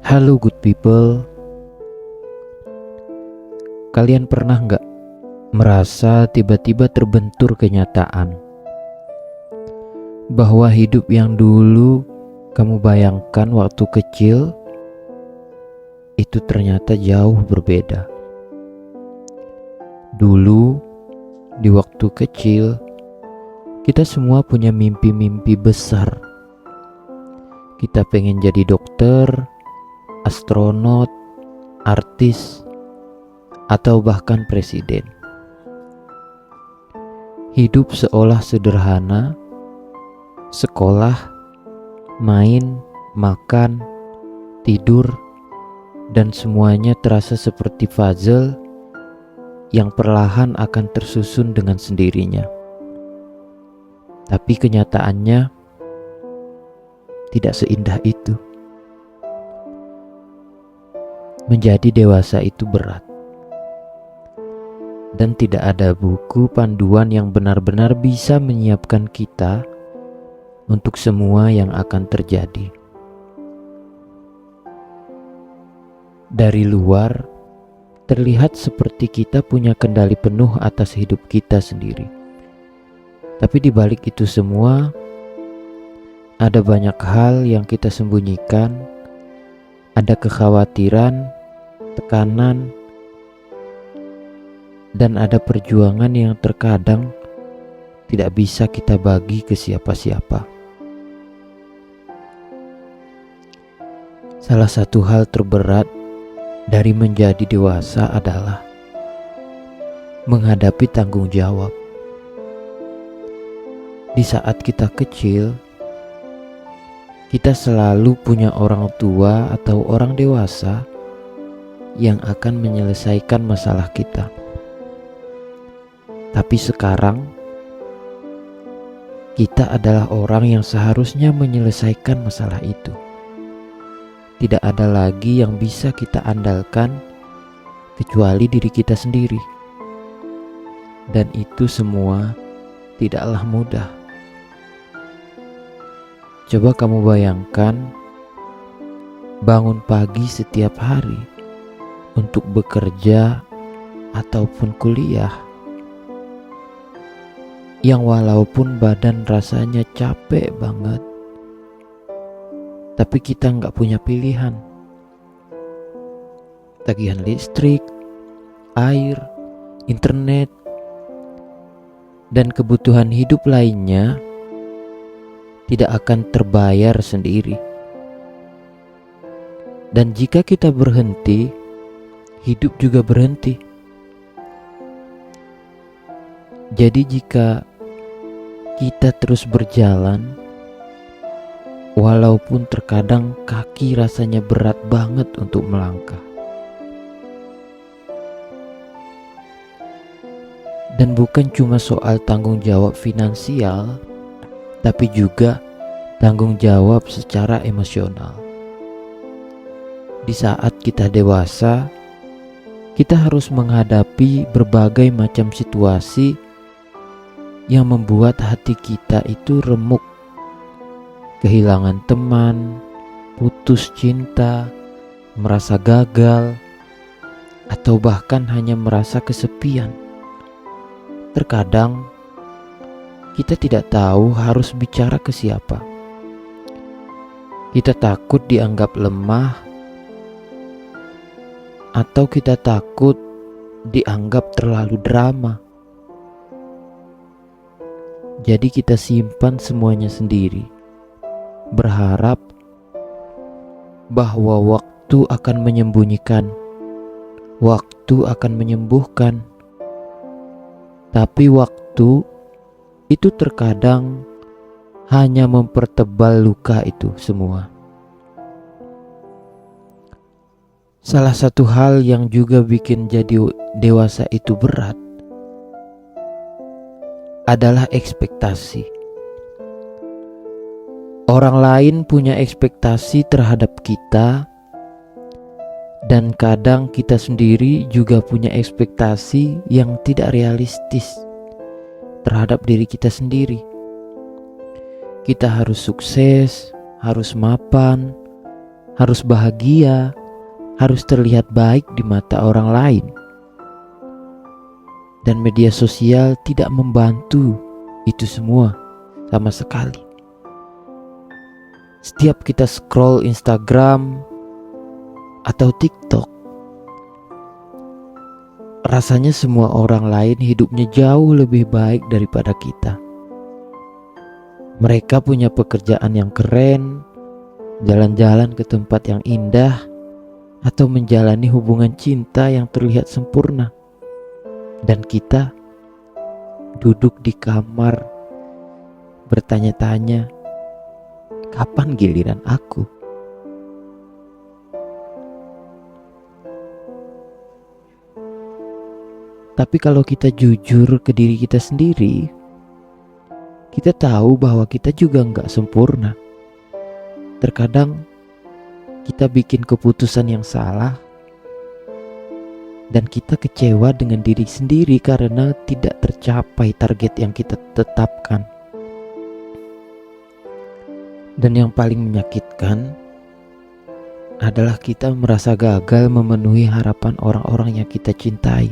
Halo good people, kalian pernah nggak merasa tiba-tiba terbentur kenyataan bahwa hidup yang dulu kamu bayangkan waktu kecil itu ternyata jauh berbeda. Dulu di waktu kecil kita semua punya mimpi-mimpi besar. Kita pengen jadi dokter, astronot, artis, atau bahkan presiden. Hidup seolah sederhana, sekolah, main, makan, tidur, dan semuanya terasa seperti puzzle yang perlahan akan tersusun dengan sendirinya. Tapi kenyataannya tidak seindah itu. Menjadi dewasa itu berat. Dan tidak ada buku panduan yang benar-benar bisa menyiapkan kita untuk semua yang akan terjadi. Dari luar, terlihat seperti kita punya kendali penuh atas hidup kita sendiri. Tapi di balik itu semua, ada banyak hal yang kita sembunyikan, ada kekhawatiran, tekanan, dan ada perjuangan yang terkadang tidak bisa kita bagi ke siapa-siapa. Salah satu hal terberat dari menjadi dewasa adalah menghadapi tanggung jawab. Di saat kita kecil, kita selalu punya orang tua atau orang dewasa yang akan menyelesaikan masalah kita. Tapi sekarang, kita adalah orang yang seharusnya menyelesaikan masalah itu. Tidak ada lagi yang bisa kita andalkan kecuali diri kita sendiri. Dan itu semua tidaklah mudah. Coba kamu bayangkan bangun pagi setiap hari untuk bekerja ataupun kuliah, yang walaupun badan rasanya capek banget, tapi kita nggak punya pilihan. Tagihan listrik, air, internet, dan kebutuhan hidup lainnya tidak akan terbayar sendiri. Dan jika kita berhenti, hidup juga berhenti. Jadi jika kita terus berjalan, walaupun terkadang kaki rasanya berat banget untuk melangkah. Dan bukan cuma soal tanggung jawab finansial, tapi juga tanggung jawab secara emosional. Di saat kita dewasa, kita harus menghadapi berbagai macam situasi yang membuat hati kita itu remuk. Kehilangan teman, putus cinta, merasa gagal, atau bahkan hanya merasa kesepian. Terkadang kita tidak tahu harus bicara ke siapa. Kita takut dianggap lemah, atau kita takut dianggap terlalu drama. Jadi kita simpan semuanya sendiri, berharap bahwa waktu akan menyembunyikan, waktu akan menyembuhkan. Tapi waktu itu terkadang hanya mempertebal luka itu semua. Salah satu hal yang juga bikin jadi dewasa itu berat adalah ekspektasi. Orang lain punya ekspektasi terhadap kita, dan kadang kita sendiri juga punya ekspektasi yang tidak realistis terhadap diri kita sendiri. Kita harus sukses, harus mapan, harus bahagia, harus terlihat baik di mata orang lain. Dan media sosial tidak membantu itu semua sama sekali. Setiap kita scroll Instagram atau TikTok, rasanya semua orang lain hidupnya jauh lebih baik daripada kita. Mereka punya pekerjaan yang keren, jalan-jalan ke tempat yang indah, atau menjalani hubungan cinta yang terlihat sempurna. Dan kita duduk di kamar bertanya-tanya, kapan giliran aku? Tapi kalau kita jujur ke diri kita sendiri, kita tahu bahwa kita juga nggak sempurna. Terkadang kita bikin keputusan yang salah dan kita kecewa dengan diri sendiri karena tidak tercapai target yang kita tetapkan. Dan yang paling menyakitkan adalah kita merasa gagal memenuhi harapan orang-orang yang kita cintai.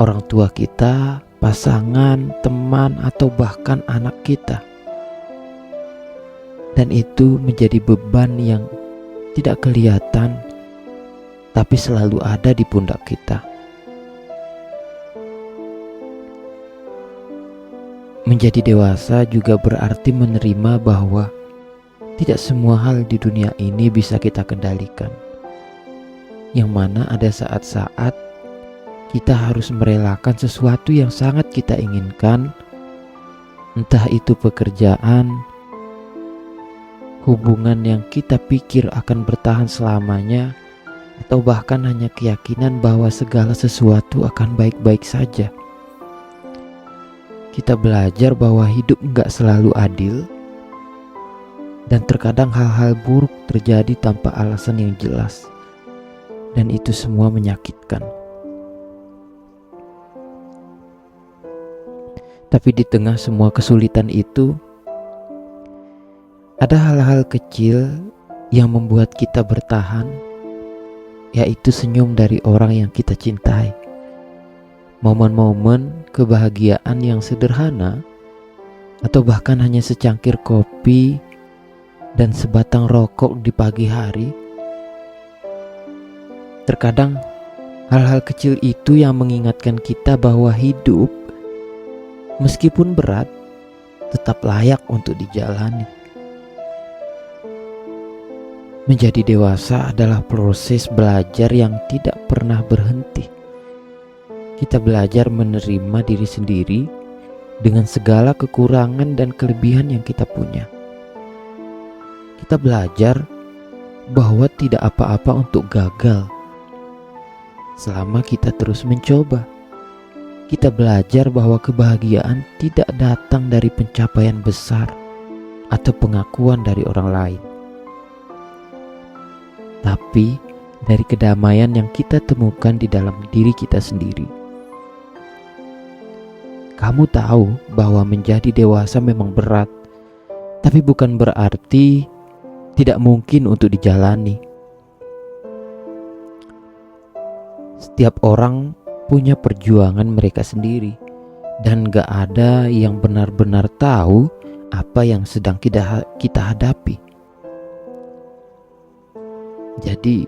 Orang tua kita, pasangan, teman, atau bahkan anak kita. Dan itu menjadi beban yang tidak kelihatan, tapi selalu ada di pundak kita. Menjadi dewasa juga berarti menerima bahwa tidak semua hal di dunia ini bisa kita kendalikan. Yang mana ada saat-saat kita harus merelakan sesuatu yang sangat kita inginkan, entah itu pekerjaan, hubungan yang kita pikir akan bertahan selamanya, atau bahkan hanya keyakinan bahwa segala sesuatu akan baik-baik saja. Kita belajar bahwa hidup gak selalu adil, dan terkadang hal-hal buruk terjadi tanpa alasan yang jelas, dan itu semua menyakitkan. Tapi di tengah semua kesulitan itu, ada hal-hal kecil yang membuat kita bertahan, yaitu senyum dari orang yang kita cintai. Momen-momen kebahagiaan yang sederhana, atau bahkan hanya secangkir kopi dan sebatang rokok di pagi hari. Terkadang hal-hal kecil itu yang mengingatkan kita bahwa hidup, meskipun berat, tetap layak untuk dijalani. Menjadi dewasa adalah proses belajar yang tidak pernah berhenti. Kita belajar menerima diri sendiri dengan segala kekurangan dan kelebihan yang kita punya. Kita belajar bahwa tidak apa-apa untuk gagal selama kita terus mencoba. Kita belajar bahwa kebahagiaan tidak datang dari pencapaian besar atau pengakuan dari orang lain, tapi dari kedamaian yang kita temukan di dalam diri kita sendiri. Kamu tahu bahwa menjadi dewasa memang berat, tapi bukan berarti tidak mungkin untuk dijalani. Setiap orang punya perjuangan mereka sendiri, dan gak ada yang benar-benar tahu apa yang sedang kita hadapi. Jadi,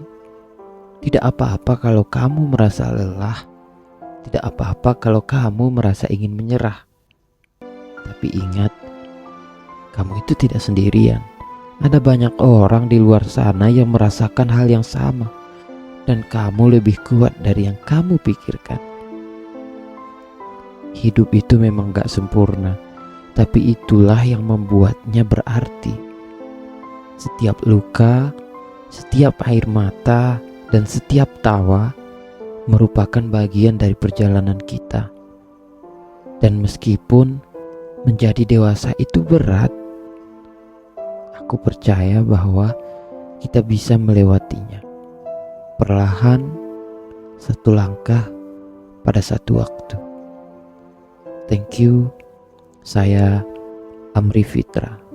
tidak apa-apa kalau kamu merasa lelah, tidak apa-apa kalau kamu merasa ingin menyerah. Tapi ingat, kamu itu tidak sendirian. Ada banyak orang di luar sana yang merasakan hal yang sama, dan kamu lebih kuat dari yang kamu pikirkan. Hidup itu memang gak sempurna, tapi itulah yang membuatnya berarti. Setiap luka, setiap air mata, dan setiap tawa merupakan bagian dari perjalanan kita. Dan meskipun menjadi dewasa itu berat, aku percaya bahwa kita bisa melewatinya. Perlahan, satu langkah pada satu waktu. Thank you. Saya Amri Fitra.